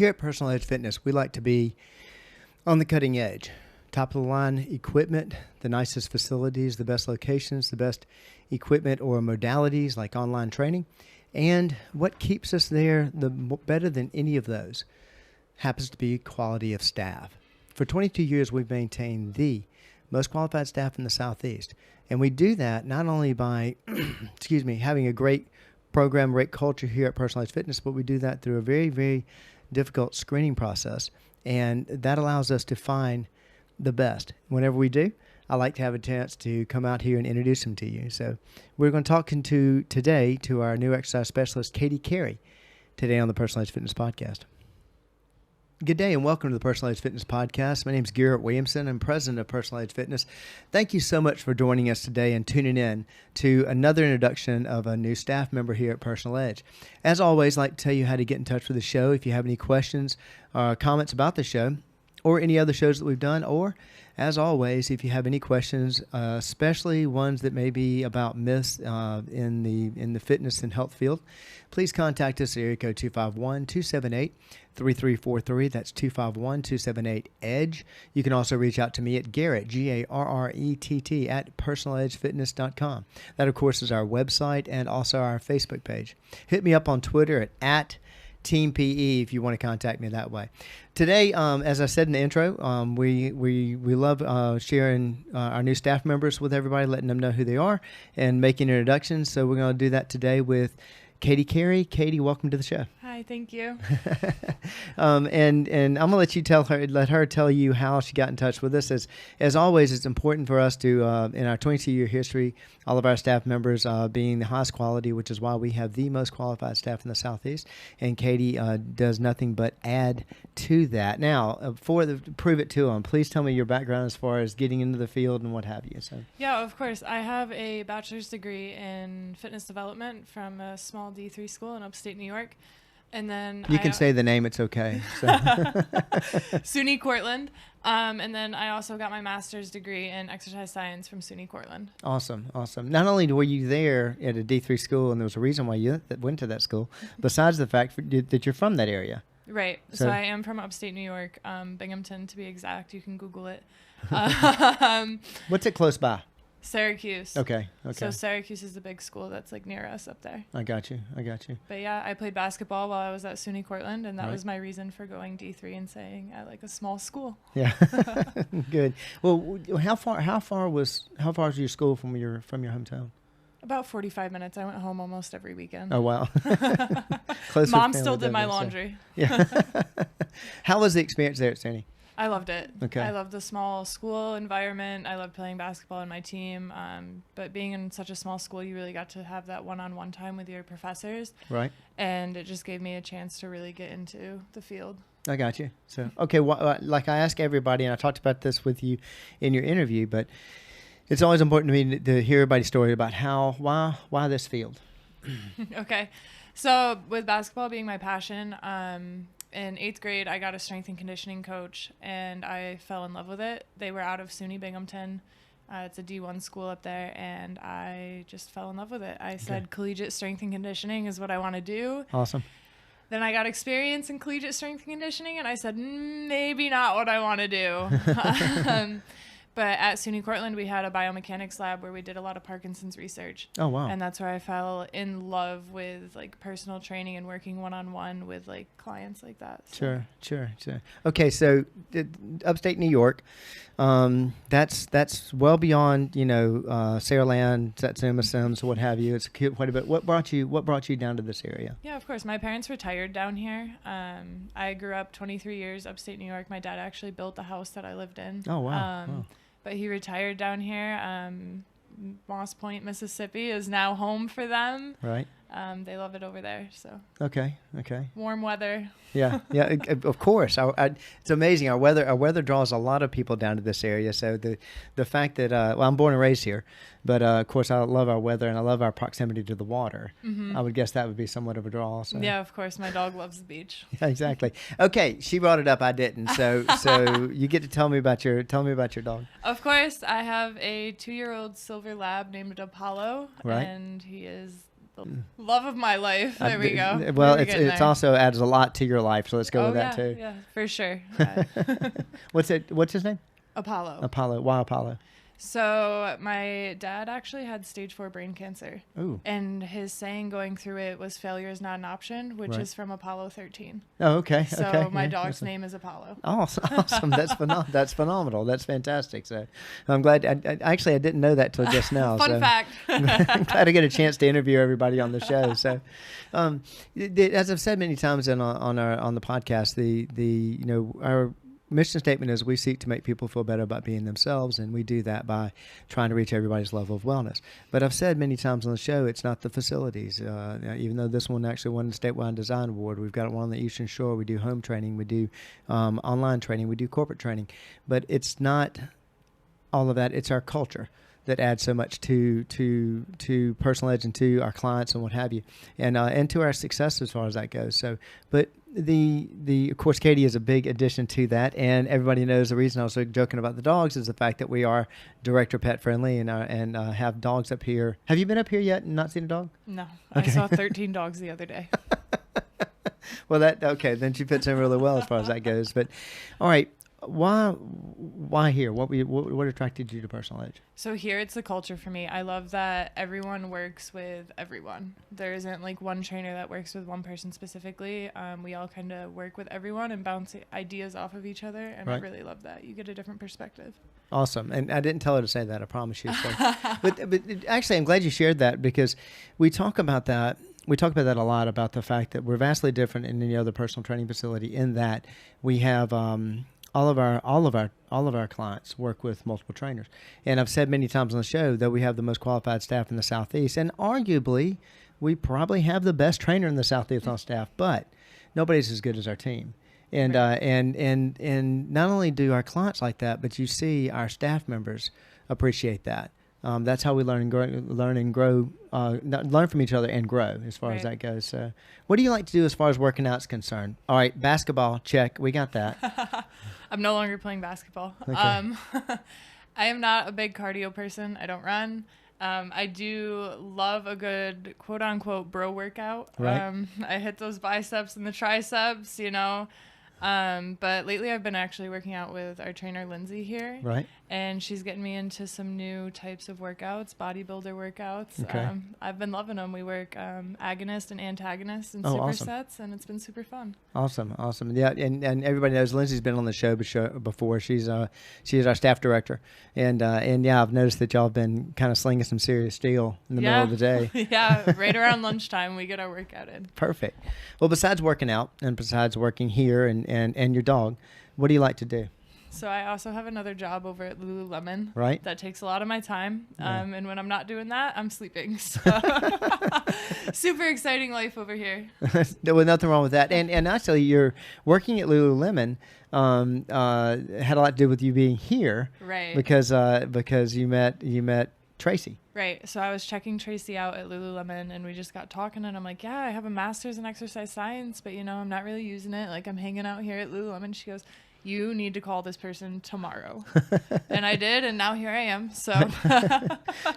Here at Personal Edge Fitness, we like to be on the cutting edge. Top of the line equipment, the nicest facilities, the best locations, the best equipment or modalities like online training. And what keeps us there better than any of those happens to be quality of staff. For 22 years, we've maintained the most qualified staff in the Southeast. And we do that not only by, having a great program, great culture here at Personal Edge Fitness, but we do that through a very, very difficult screening process. And that allows us to find the best. Whenever we do, I like to have a chance to come out here and introduce them to you. So we're going to talk today to our new exercise specialist, Carey, today on the Personal Edge Fitness Podcast. Good day and welcome to the Personal Edge Fitness Podcast. My name is Garrett Williamson. I'm president of Personal Edge Fitness. Thank you so much for joining us today and tuning in to another introduction of a new staff member here at Personal Edge. As always, I'd like to tell you how to get in touch with the show if you have any questions or comments about the show or any other shows that we've done, or as always, if you have any questions, especially ones that may be about myths in the fitness and health field, please contact us at area code 251-278-3343. That's 251-278-EDGE. You can also reach out to me at Garrett, Garrett, at personaledgefitness.com. That, of course, is our website and also our Facebook page. Hit me up on Twitter at Team PE if you want to contact me that way. Today, as I said in the intro, we love sharing our new staff members with everybody, letting them know who they are and making introductions. So we're going to do that today with Carey. Katie, welcome to the show. Hi, thank you. And I'm gonna let her tell you how she got in touch with us. As always, it's important for us to in our 22-year history, all of our staff members being the highest quality, which is why we have the most qualified staff in the Southeast. And Katie does nothing but add to that. Now, prove it to them, please tell me your background as far as getting into the field and what have you. So. Yeah, of course. I have a bachelor's degree in fitness development from a small D3 school in upstate New York. And then you can say the name, it's okay. So. SUNY Cortland. And then I also got my master's degree in exercise science from SUNY Cortland. Awesome. Not only were you there at a D3 school, and there was a reason why you went to that school, besides the fact that you're from that area. Right. So I am from upstate New York, Binghamton to be exact. You can Google it. What's it close by? Syracuse. Okay. So Syracuse is the big school that's like near us up there. I got you. But yeah, I played basketball while I was at SUNY Cortland, and that right. was my reason for going D3 and saying I like a small school. Yeah. Good. Well, how far was your school from your hometown? About 45 minutes. I went home almost every weekend. Oh, wow. Mom still did my laundry. So. Yeah. How was the experience there at SUNY? I loved it. Okay. I loved the small school environment. I loved playing basketball on my team. But being in such a small school, you really got to have that one-on-one time with your professors. Right. And it just gave me a chance to really get into the field. I got you. So, okay. Like I ask everybody, and I talked about this with you in your interview, but it's always important to me to hear everybody's story about why this field. Okay. So with basketball being my passion, in 8th grade, I got a strength and conditioning coach, and I fell in love with it. They were out of SUNY Binghamton. It's a D1 school up there, and I just fell in love with it. I said collegiate strength and conditioning is what I want to do. Awesome. Then I got experience in collegiate strength and conditioning, and I said, maybe not what I want to do. But at SUNY Cortland, we had a biomechanics lab where we did a lot of Parkinson's research. Oh, wow. And that's where I fell in love with like personal training and working one-on-one with like clients like that. So. Sure. Okay, so upstate New York, that's well beyond, Saraland, Satsuma, Sims, what have you. It's quite a bit. What brought you down to this area? Yeah, of course. My parents retired down here. I grew up 23 years upstate New York. My dad actually built the house that I lived in. Oh, wow. But he retired down here. Moss Point, Mississippi is now home for them. Right. They love it over there. So. Okay. Warm weather. Yeah. Of course. It's amazing. Our weather draws a lot of people down to this area. So the fact that I'm born and raised here, but of course I love our weather and I love our proximity to the water. Mm-hmm. I would guess that would be somewhat of a draw. So. Yeah, of course. My dog loves the beach. Yeah, exactly. Okay, she brought it up. I didn't. So you get to tell me about your dog. Of course, I have a 2-year-old silver lab named Apollo, right. And he is the love of my life. There we go. Well, it's also adds a lot to your life, so let's go with that too. Yeah, for sure. What's his name? Apollo. Apollo. Why Apollo? So my dad actually had stage 4 brain cancer. Ooh. And his saying going through it was failure is not an option, which is from Apollo 13. Oh, okay. So my dog's name is Apollo. Awesome. That's phenomenal. That's fantastic. So I'm glad. I didn't know that till just now. Fun fact. I'm glad I get a chance to interview everybody on the show. So, as I've said many times on the podcast, our mission statement is we seek to make people feel better about being themselves, and we do that by trying to reach everybody's level of wellness. But I've said many times on the show, it's not the facilities. Even though this one actually won the Statewide Design Award, we've got one on the Eastern Shore. We do home training, we do online training, we do corporate training. But it's not all of that. It's our culture that adds so much to Personal Edge and to our clients and what have you, and to our success as far as that goes. So, but of course, Katie is a big addition to that, and everybody knows the reason I was joking about the dogs is the fact that we are director pet friendly and have dogs up here. Have you been up here yet and not seen a dog? No, okay. I saw 13 dogs the other day. Well, then she fits in really well as far as that goes. But all right. Why here? What attracted you to Personal Edge? So here it's the culture for me. I love that everyone works with everyone. There isn't like one trainer that works with one person specifically. We all kind of work with everyone and bounce ideas off of each other, and I really love that. You get a different perspective. Awesome. And I didn't tell her to say that, I promise you. So. but actually, I'm glad you shared that, because we talk about that. We talk about that a lot, about the fact that we're vastly different in any other personal training facility in that we have all of our clients work with multiple trainers. And I've said many times on the show that we have the most qualified staff in the Southeast, and arguably we probably have the best trainer in the Southeast on staff, but nobody's as good as our team. And and not only do our clients like that, but you see our staff members appreciate that. That's how we learn from each other and grow as far as that goes. So what do you like to do as far as working out is concerned? All right, basketball, check. We got that. I'm no longer playing basketball. Okay. I am not a big cardio person. I don't run. I do love a good quote unquote bro workout. Right. I hit those biceps and the triceps, but lately I've been actually working out with our trainer Lindsay here. Right. And she's getting me into some new types of workouts, bodybuilder workouts. Okay. I've been loving them. We work agonist and antagonist and awesome. supersets, and it's been super fun. Awesome. Yeah, and everybody knows Lindsay's been on the show before. She is our staff director, and yeah, I've noticed that y'all have been kind of slinging some serious steel in the middle of the day. Yeah, right around lunchtime we get our workout in. Perfect. Well, besides working out and besides working here and your dog, what do you like to do? So I also have another job over at Lululemon. Right. That takes a lot of my time. Yeah. And when I'm not doing that, I'm sleeping. So super exciting life over here. Well, nothing wrong with that. And actually, you're working at Lululemon had a lot to do with you being here. Right. Because you met Tracy. Right. So I was checking Tracy out at Lululemon, and we just got talking, and I'm like, yeah, I have a master's in exercise science, but I'm not really using it. Like, I'm hanging out here at Lululemon. She goes, you need to call this person tomorrow. And I did, and now here I am. So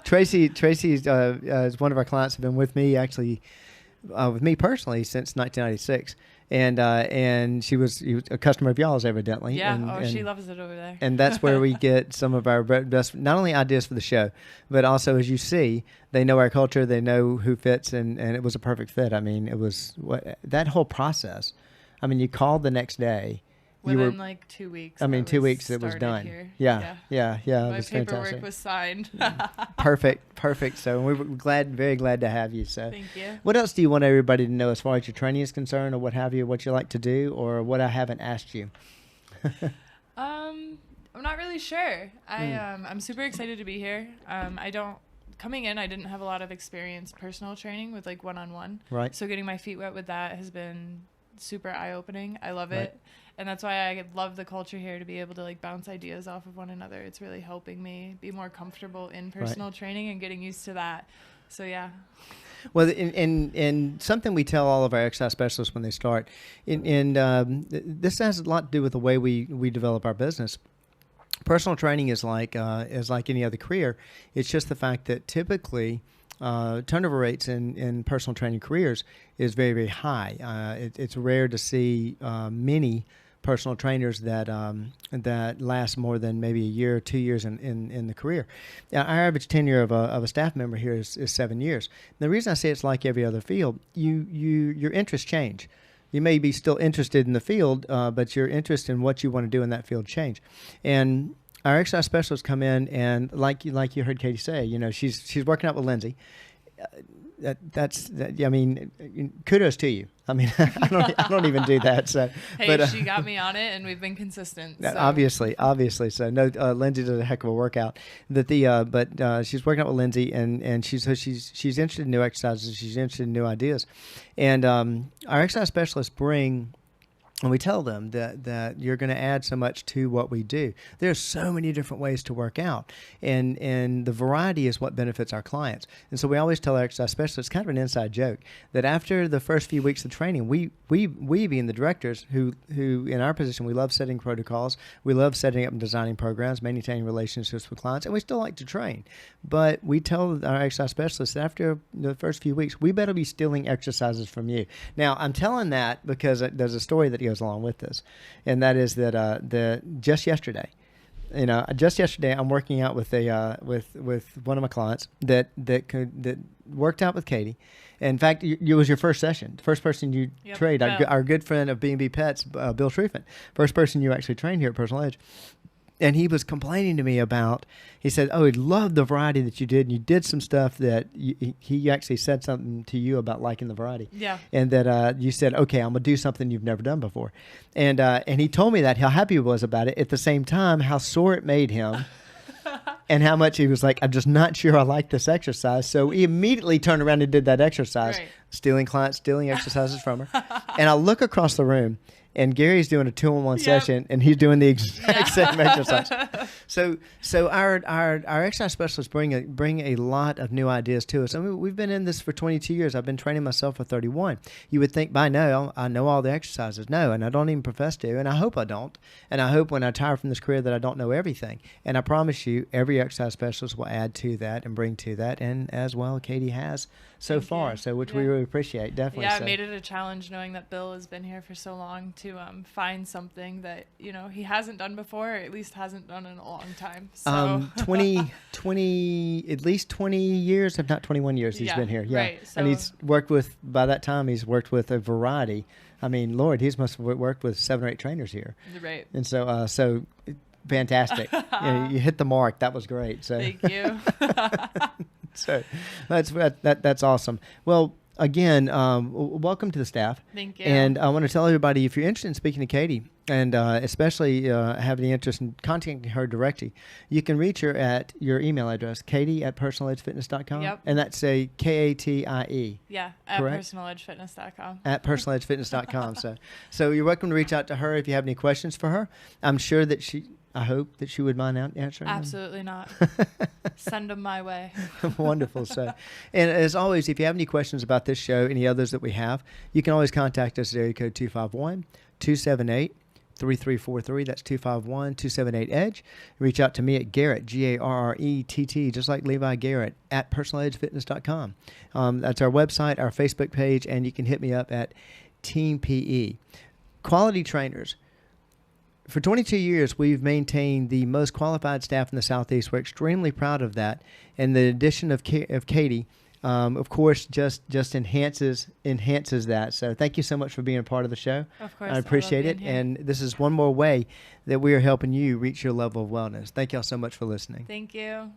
Tracy is one of our clients, have been with me actually, with me personally since 1996. And she was a customer of y'all's evidently. Yeah. She loves it over there. And that's where we get some of our best, not only ideas for the show, but also, as you see, they know our culture, they know who fits, and it was a perfect fit. I mean, it was that whole process. I mean, you called the next day. Within like 2 weeks. 2 weeks it was done. Here. Yeah. My it was paperwork fantastic. was signed. Perfect. So we were very glad to have you. So thank you. What else do you want everybody to know as far as your training is concerned, or what have you, what you like to do, or what I haven't asked you? I'm not really sure. I'm super excited to be here. Coming in, I didn't have a lot of experience personal training with like one-on-one. Right. So getting my feet wet with that has been super eye-opening. I love it. And that's why I love the culture here, to be able to like bounce ideas off of one another. It's really helping me be more comfortable in personal training and getting used to that. So yeah. Well, in something we tell all of our exercise specialists when they start, this has a lot to do with the way we develop our business. Personal training is like any other career. It's just the fact that typically turnover rates in personal training careers is very, very high. It's rare to see many personal trainers that last more than maybe a year or 2 years in the career. Our average tenure of a staff member here is 7 years. And the reason I say it's like every other field, your interests change. You may be still interested in the field, but your interest in what you want to do in that field change. And our exercise specialists come in, and like you heard Katie say, she's working out with Lindsay. I mean, kudos to you. I mean, I don't even do that. So, hey, but she got me on it, and we've been consistent. So. Obviously. So, no, Lindsay did a heck of a workout. But she's working out with Lindsay, and she's interested in new exercises. She's interested in new ideas, and our exercise specialists bring. And we tell them that you're going to add so much to what we do. There's so many different ways to work out, and the variety is what benefits our clients. And so we always tell our exercise specialists, kind of an inside joke, that after the first few weeks of training, we being the directors who in our position, we love setting protocols, we love setting up and designing programs, maintaining relationships with clients, and we still like to train. But we tell our exercise specialists that after the first few weeks, we better be stealing exercises from you. Now, I'm telling that because there's a story that goes along with this, and that is that just yesterday I'm working out with with one of my clients that worked out with Katie. And in fact, it was your first session, the first person you trained, our good friend of B&B Pets, Bill Schriefman, first person you actually trained here at Personal Edge. And he was complaining to me he said, he loved the variety that you did. And you did some stuff that he actually said something to you about liking the variety. Yeah. And that you said, okay, I'm going to do something you've never done before. And he told me that, how happy he was about it. At the same time, how sore it made him. And how much he was like, I'm just not sure I like this exercise. So he immediately turned around and did that exercise, stealing exercises from her. And I look across the room, and Gary's doing a 2-on-1 session, and he's doing the exact same exercise. So our exercise specialists bring a lot of new ideas to us. I mean, we've been in this for 22 years. I've been training myself for 31. You would think by now I know all the exercises. No, and I don't even profess to, and I hope I don't. And I hope when I retire from this career that I don't know everything. And I promise you, every exercise specialist will add to that and bring to that, and as well, Katie has so far. So which we really appreciate, definitely. Yeah, it made it a challenge knowing that Bill has been here for so long to find something that he hasn't done before, or at least hasn't done in a long time. So 20 at least 20 years, if not 21 years, he's been here. Yeah, right. So, and he's worked with. By that time, he's worked with a variety. I mean, Lord, he's must have worked with 7 or 8 trainers here. Right. And so fantastic. You hit the mark. That was great. So thank you. So that's awesome. Well, again, welcome to the staff. Thank you. And I want to tell everybody, if you're interested in speaking to Katie, and especially have the interest in contacting her directly, you can reach her at your email address, katie@personaledgefitness.com. Yep. And that's a Katie. Yeah, at personaledgefitness.com. At personaledgefitness.com. So you're welcome to reach out to her if you have any questions for her. I'm sure that I hope that she would mind answering them. Absolutely not. Send them my way. Wonderful. So, and as always, if you have any questions about this show, any others that we have, you can always contact us at area code 251-278-3343. That's 251-278-EDGE. Reach out to me at Garrett, Garrett, just like Levi Garrett, at personaledgefitness.com. That's our website, our Facebook page, and you can hit me up at Team PE. Quality trainers. For 22 years, we've maintained the most qualified staff in the Southeast. We're extremely proud of that. And the addition of Katie, of course, just enhances that. So thank you so much for being a part of the show. Of course. I appreciate it. And this is one more way that we are helping you reach your level of wellness. Thank y'all so much for listening. Thank you.